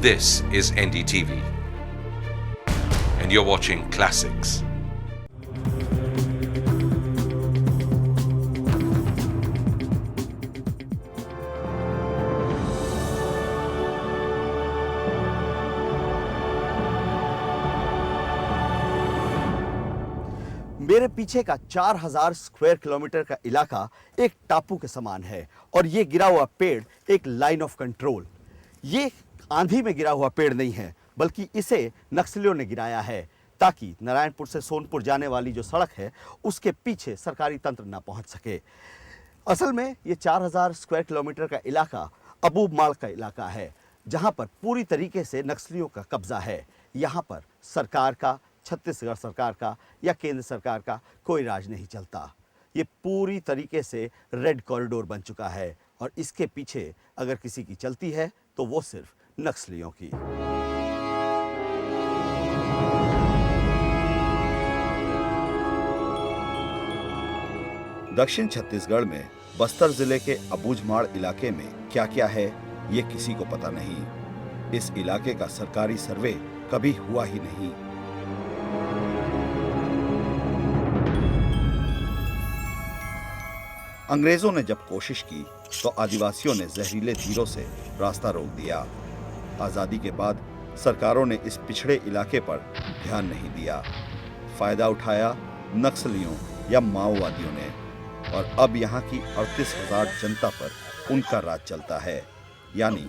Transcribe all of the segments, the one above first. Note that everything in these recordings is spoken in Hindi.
This is NDTV, and you're watching Classics. मेरे पीछे का 4000 स्क्वायर किलोमीटर का इलाका एक टापू के समान है और ये गिरा हुआ पेड़ एक लाइन ऑफ कंट्रोल। ये आंधी में गिरा हुआ पेड़ नहीं है, बल्कि इसे नक्सलियों ने गिराया है ताकि नारायणपुर से सोनपुर जाने वाली जो सड़क है उसके पीछे सरकारी तंत्र ना पहुंच सके। असल में ये 4000 स्क्वायर किलोमीटर का इलाका अबूबमाड़ का इलाका है, जहां पर पूरी तरीके से नक्सलियों का कब्जा है। यहाँ पर सरकार का, छत्तीसगढ़ सरकार का या केंद्र सरकार का कोई राज नहीं चलता। ये पूरी तरीके से रेड कॉरिडोर बन चुका है और इसके पीछे अगर किसी की चलती है तो वो सिर्फ नक्सलियों की। दक्षिण छत्तीसगढ़ में बस्तर जिले के अबूझमाड़ इलाके में क्या क्या है ये किसी को पता नहीं। इस इलाके का सरकारी सर्वे कभी हुआ ही नहीं। अंग्रेजों ने जब कोशिश की तो आदिवासियों ने जहरीले तीरों से रास्ता रोक दिया। आजादी के बाद सरकारों ने इस पिछड़े इलाके पर ध्यान नहीं दिया। फायदा उठाया नक्सलियों या माओवादियों ने और अब यहाँ की 38,000 जनता पर उनका राज चलता है, यानी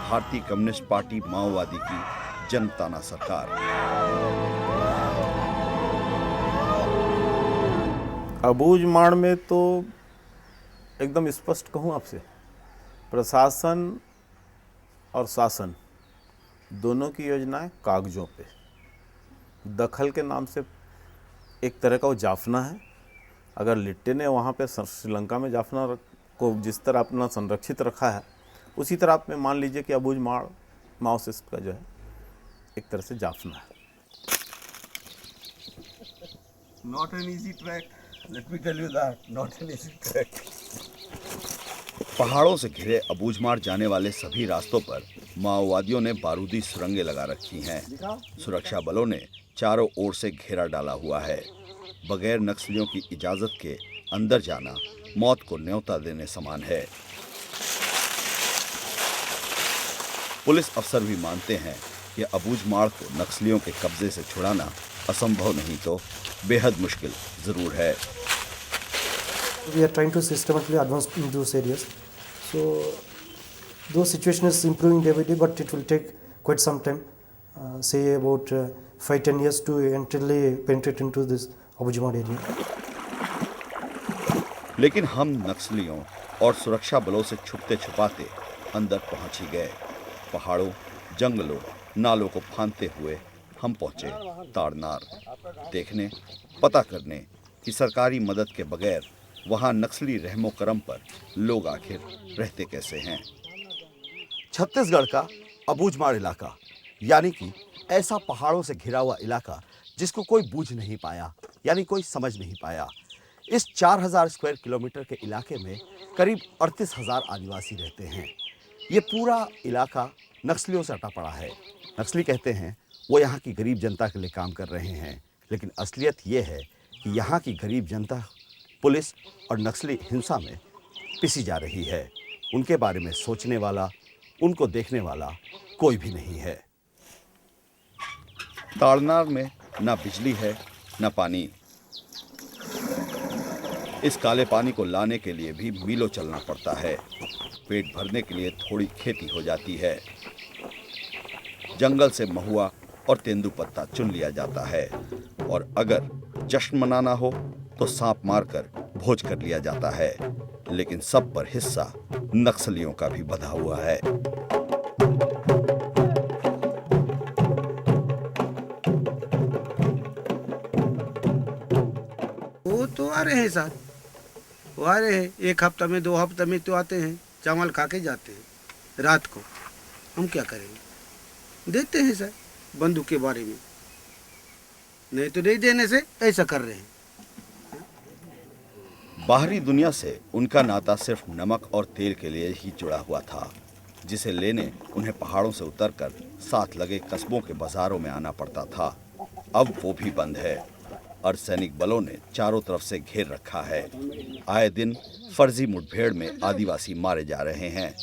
भारतीय कम्युनिस्ट पार्टी माओवादी की जनताना सरकार। अबूझमाड़ में तो एकदम स्पष्ट कहूँ आपसे, प्रशासन और शासन दोनों की योजनाएं कागजों पे, दखल के नाम से एक तरह का वो जाफना है। अगर लिट्टे ने वहाँ पे श्रीलंका में जाफना को जिस तरह अपना संरक्षित रखा है, उसी तरह आप में मान लीजिए कि अबूझमाड़ माओसिस्ट का जो है एक तरह से जाफना है। Not an easy track. Let me tell you that. Not an easy track. पहाड़ों से घिरे अबूझमाड़ जाने वाले सभी रास्तों पर माओवादियों ने बारूदी सुरंगें लगा रखी हैं। सुरक्षा बलों ने चारों ओर से घेरा डाला हुआ है। बगैर नक्सलियों की इजाजत के अंदर जाना मौत को न्योता देने समान है। पुलिस अफसर भी मानते हैं कि अबूझमाड़ को नक्सलियों के कब्जे से छुड़ाना असंभव नहीं तो बेहद मुश्किल जरूर है। We are trying to systematically advance in those areas. So, those situation is improving day by day, but it will take quite some time, say about 5-10 years to entirely penetrate into this Abujamad area. लेकिन हम नक्सलियों और सुरक्षा बलों से छुपते छुपाते अंदर पहुंच ही गए। पहाड़ों, जंगलों, नालों को फांदते हुए हम पहुंचे ताड़नार, देखने, पता करने कि सरकारी मदद के बगैर वहां नक्सली रहमो करम पर लोग आखिर रहते कैसे हैं। छत्तीसगढ़ का अबूझमाड़ इलाका, यानी कि ऐसा पहाड़ों से घिरा हुआ इलाका जिसको कोई बूझ नहीं पाया, यानी कोई समझ नहीं पाया। इस 4000 स्क्वायर किलोमीटर के इलाके में करीब 38,000 आदिवासी रहते हैं। ये पूरा इलाका नक्सलियों से अटा पड़ा है। नक्सली कहते हैं वो यहाँ की गरीब जनता के लिए काम कर रहे हैं, लेकिन असलियत ये है कि यहाँ की गरीब जनता पुलिस और नक्सली हिंसा में पिसी जा रही है। उनके बारे में सोचने वाला, उनको देखने वाला कोई भी नहीं है। ताड़नार में ना बिजली है ना पानी। इस काले पानी को लाने के लिए भी मीलों चलना पड़ता है। पेट भरने के लिए थोड़ी खेती हो जाती है। जंगल से महुआ और तेंदुपत्ता चुन लिया जाता है और अगर जश्न मनाना हो तो सांप मारकर भोज कर लिया जाता है। लेकिन सब पर हिस्सा नक्सलियों का भी बंधा हुआ है। वो तो आ रहे हैं साथ, वो आ रहे हैं, 1 हफ्ता में 2 हफ्ता में तो आते हैं, चावल खा के जाते हैं रात को। हम क्या करेंगे, देते हैं सर बंदूक के बारे में, नहीं तो नहीं देने से ऐसा कर रहे हैं। बाहरी दुनिया से उनका नाता सिर्फ नमक और तेल के लिए ही जुड़ा हुआ था। जिसे लेने उन्हें पहाड़ों से उतरकर साथ लगे कस्बों के बाजारों में आना पड़ता था। अब वो भी बंद है। अर्धसैनिक बलों ने चारों तरफ से घेर रखा है। आए दिन फर्जी मुठभेड़ में आदिवासी मारे जा रहे हैं।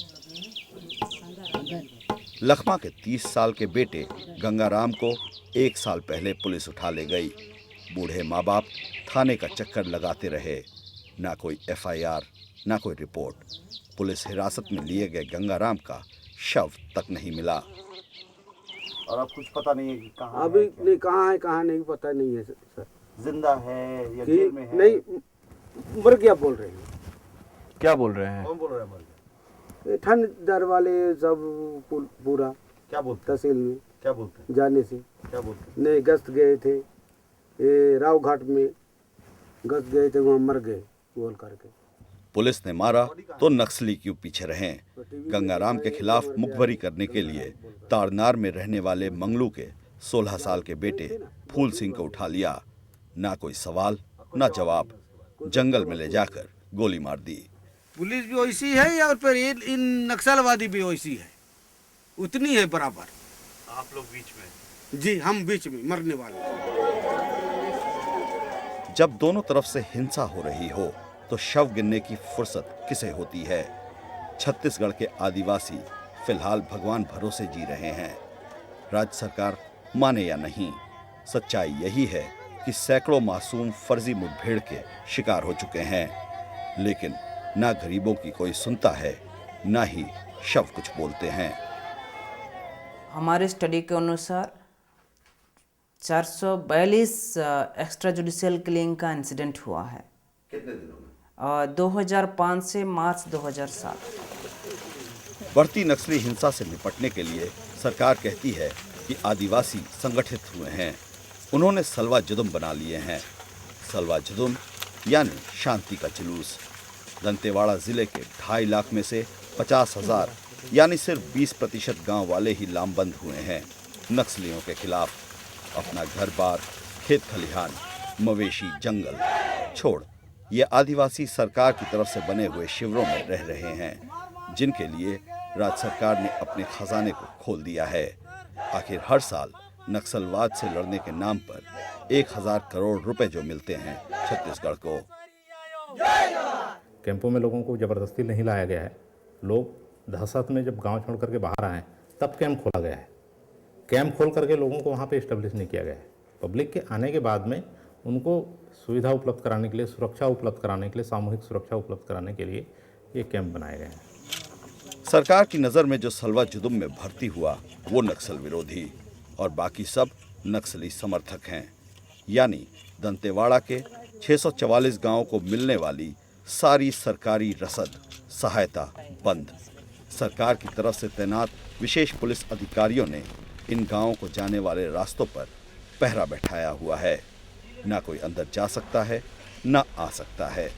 लखमा के 30 साल के बेटे गंगाराम को 1 साल पहले पुलिस उठा ले गई। बूढ़े माँ बाप थाने का चक्कर लगाते रहे। ना कोई FIR, ना कोई रिपोर्ट। पुलिस हिरासत में लिए गए गंगाराम का शव तक नहीं मिला। और अब कुछ पता नहीं है कि कहाँ अभी है, नहीं कहाँ है कहाँ नहीं पता नहीं है सर। जिंदा है या कि जेल में है? नहीं मर गया बोल रहे हैं। क्या बोल रहे हैं? कौन बोल रहा है मर गया? ये थानेदार वाले सब पूरा क्या बोलते हैं? तहसील में क्या बोलते हैं? जाने से क्या बोलते हैं? नहीं गश्त गए थे, ये राव घाट में गश्त गए थे, वहाँ मर गए बोल करके। पुलिस ने मारा तो नक्सली क्यों पीछे रहें? गंगाराम के खिलाफ मुखबरी करने के लिए तारनार में रहने वाले मंगलू के 16 साल के बेटे फूल सिंह को उठा लिया। ना कोई सवाल ना जवाब, जंगल में ले जाकर गोली मार दी। पुलिस भी वैसी है और फिर इन नक्सलवादी भी वैसी है, उतनी है बराबर। आप लोग बीच में? जी हम बीच में मरने वाले। जब दोनों तरफ से हिंसा हो रही हो तो शव गिनने की फुर्सत किसे होती है? छत्तीसगढ़ के आदिवासी फिलहाल भगवान भरोसे जी रहे हैं। राज्य सरकार माने या नहीं, सच्चाई यही है कि सैकड़ों मासूम फर्जी मुठभेड़ के शिकार हो चुके हैं। लेकिन ना गरीबों की कोई सुनता है, ना ही शव कुछ बोलते हैं। हमारे स्टडी के अनुसार 442 एक्स्ट्रा जुडिशियल किलिंग का इंसिडेंट हुआ है। कितने दिनों में? 2005 से मार्च 2007। बढ़ती नक्सली हिंसा से निपटने के लिए सरकार कहती है कि आदिवासी संगठित हुए हैं। उन्होंने सलवा जुदुम बना लिए हैं। सलवा जुदुम यानी शांति का जुलूस। दंतेवाड़ा जिले के 2.5 लाख में से 50,000 यानी सिर्फ 20% गांव वाले ही लामबंद हुए हैं नक्सलियों के खिलाफ। अपना घर बार, खेत खलिहान, मवेशी, जंगल छोड़ ये आदिवासी सरकार की तरफ से बने हुए शिविरों में रह रहे हैं, जिनके लिए राज्य सरकार ने अपने खजाने को खोल दिया है। आखिर हर साल नक्सलवाद से लड़ने के नाम पर 1000 करोड़ रुपए जो मिलते हैं छत्तीसगढ़ को। कैंपों में लोगों को ज़बरदस्ती नहीं लाया गया है। लोग दहशत में जब गांव छोड़ करके बाहर आए तब कैंप खोला गया है। कैंप खोल करके लोगों को वहां पे इस्टेब्लिश नहीं किया गया है। पब्लिक के आने के बाद में उनको सुविधा उपलब्ध कराने के लिए, सुरक्षा उपलब्ध कराने के लिए, सामूहिक सुरक्षा उपलब्ध कराने के लिए ये कैंप बनाए गए हैं। सरकार की नज़र में जो सलवा जुदुम में भर्ती हुआ वो नक्सल विरोधी और बाकी सब नक्सली समर्थक हैं। यानी दंतेवाड़ा के 644 गांवों को मिलने वाली सारी सरकारी रसद सहायता बंद। सरकार की तरफ से तैनात विशेष पुलिस अधिकारियों ने इन गांवों को जाने वाले रास्तों पर पहरा बैठाया हुआ है। ना कोई अंदर जा सकता है, ना आ सकता है।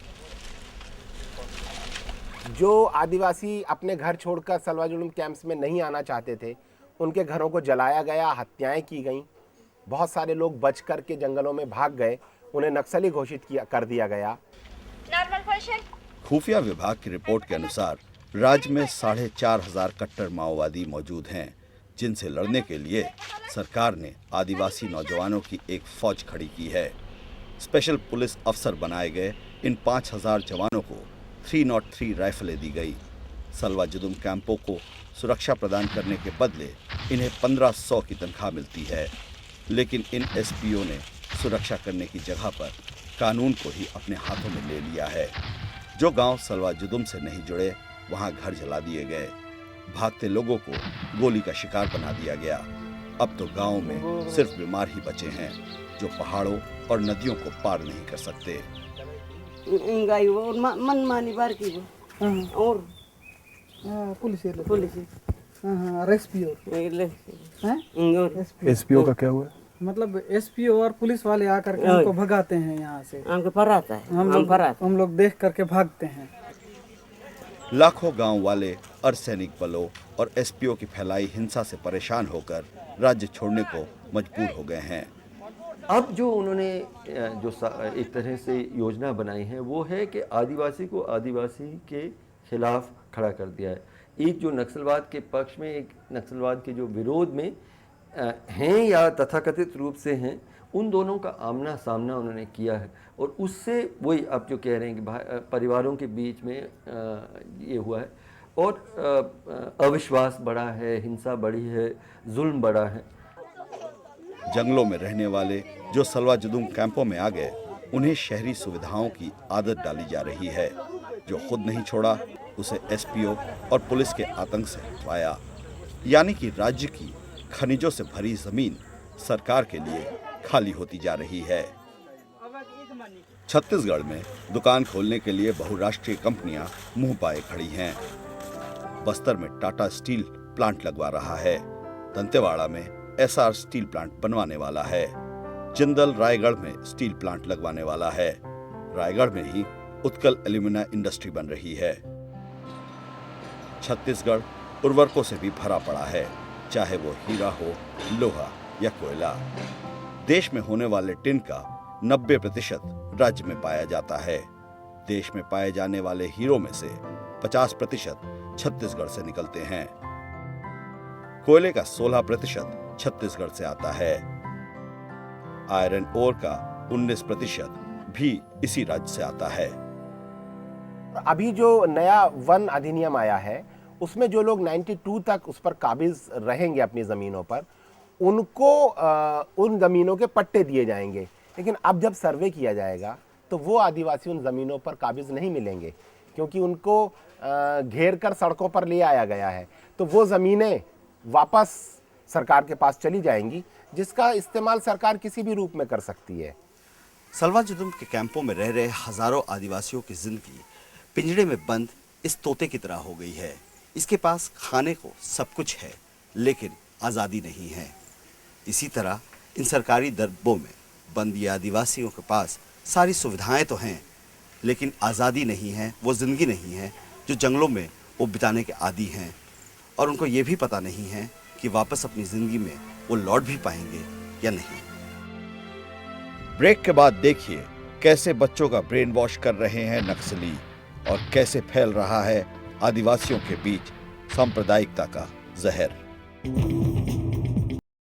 जो आदिवासी अपने घर छोड़कर सलवा जुलूम कैंप्स में नहीं आना चाहते थे, उनके घरों को जलाया गया, हत्याएं की गईं। बहुत सारे लोग बच कर के जंगलों में भाग गए, उन्हें नक्सली घोषित कर दिया गया। खुफिया विभाग की रिपोर्ट के अनुसार राज्य में 4,500 कट्टर माओवादी मौजूद हैं, जिनसे लड़ने के लिए सरकार ने आदिवासी नौजवानों की एक फौज खड़ी की है। स्पेशल पुलिस अफसर बनाए गए इन 5,000 जवानों को 303 राइफलें दी गई। सलवा जुदुम कैंपों को सुरक्षा प्रदान करने के बदले इन्हें 1500 की तनख्वाह मिलती है। लेकिन इन SPO ने सुरक्षा करने की जगह पर कानून को ही अपने हाथों में ले लिया है। जो गांव सलवा जुदुम से नहीं जुड़े वहां घर जला दिए गए। भागते लोगों को गोली का शिकार बना दिया गया। अब तो गांव में सिर्फ बीमार ही बचे हैं, जो पहाड़ों और नदियों को पार नहीं कर सकते। मनमानी बार की और पुलिस एसपीओ का क्या हुआ? मतलब एसपीओ और पुलिस वाले आकर के हमको भगाते हैं यहाँ से। हमको फराता है, हम लोग देख करके भागते हैं। लाखों गांव वाले अर्धसैनिक बलों और SPO की फैलाई हिंसा से परेशान होकर राज्य छोड़ने को मजबूर हो गए हैं। अब जो उन्होंने जो एक तरह से योजना बनाई है वो है कि आदिवासी को आदिवासी के खिलाफ खड़ा कर दिया है। एक जो नक्सलवाद के पक्ष में, एक नक्सलवाद के जो विरोध में हैं या तथाकथित रूप से हैं, उन दोनों का आमना सामना उन्होंने किया है। और उससे वही आप जो कह रहे हैं कि परिवारों के बीच में ये हुआ है और अविश्वास बढ़ा है, हिंसा बढ़ी है, जुल्म बढ़ा है। जंगलों में रहने वाले जो सलवा जदूम कैंपों में आ गए, उन्हें शहरी सुविधाओं की आदत डाली जा रही है। जो खुद नहीं छोड़ा, उसे एसपीओ और पुलिस के आतंक से हटवाया। यानी कि राज्य की खनिजों से भरी जमीन सरकार के लिए खाली होती जा रही है। छत्तीसगढ़ में दुकान खोलने के लिए बहुराष्ट्रीय कंपनियां मुंह पाए खड़ी हैं। बस्तर में टाटा स्टील प्लांट लगवा रहा है, दंतेवाड़ा में एसआर स्टील प्लांट बनवाने वाला है, जिंदल रायगढ़ में स्टील प्लांट लगवाने वाला है, रायगढ़ में ही उत्कल एल्यूमिना इंडस्ट्री बन रही है। छत्तीसगढ़ उर्वरकों से भी भरा पड़ा है, चाहे वो हीरा हो, लोहा या कोयला। देश में होने वाले टिन का 90% राज्य में पाया जाता है। देश में पाए जाने वाले हीरो में से 50% छत्तीसगढ़ से निकलते हैं। कोयले का 16% छत्तीसगढ़ से आता है। आयरन ओर का 19% भी इसी राज्य से आता है। अभी जो नया वन अधिनियम आया है, उसमें जो लोग 92 तक उस पर काबिज रहेंगे अपनी ज़मीनों पर, उनको उन ज़मीनों के पट्टे दिए जाएंगे। लेकिन अब जब सर्वे किया जाएगा तो वो आदिवासी उन ज़मीनों पर काबिज नहीं मिलेंगे, क्योंकि उनको घेर कर सड़कों पर ले आया गया है। तो वो ज़मीनें वापस सरकार के पास चली जाएंगी, जिसका इस्तेमाल सरकार किसी भी रूप में कर सकती है। सलवा जदूम के कैंपों में रह रहे हजारों आदिवासियों की जिंदगी पिंजड़े में बंद इस तोते की तरह हो गई है। इसके पास खाने को सब कुछ है, लेकिन आज़ादी नहीं है। इसी तरह इन सरकारी दरबारों में बंद ये आदिवासियों के पास सारी सुविधाएं तो हैं, लेकिन आज़ादी नहीं है, वो ज़िंदगी नहीं है जो जंगलों में वो बिताने के आदी हैं। और उनको ये भी पता नहीं है कि वापस अपनी ज़िंदगी में वो लौट भी पाएंगे या नहीं। ब्रेक के बाद देखिए कैसे बच्चों का ब्रेन वॉश कर रहे हैं नक्सली, और कैसे फैल रहा है आदिवासियों के बीच सांप्रदायिकता का जहर।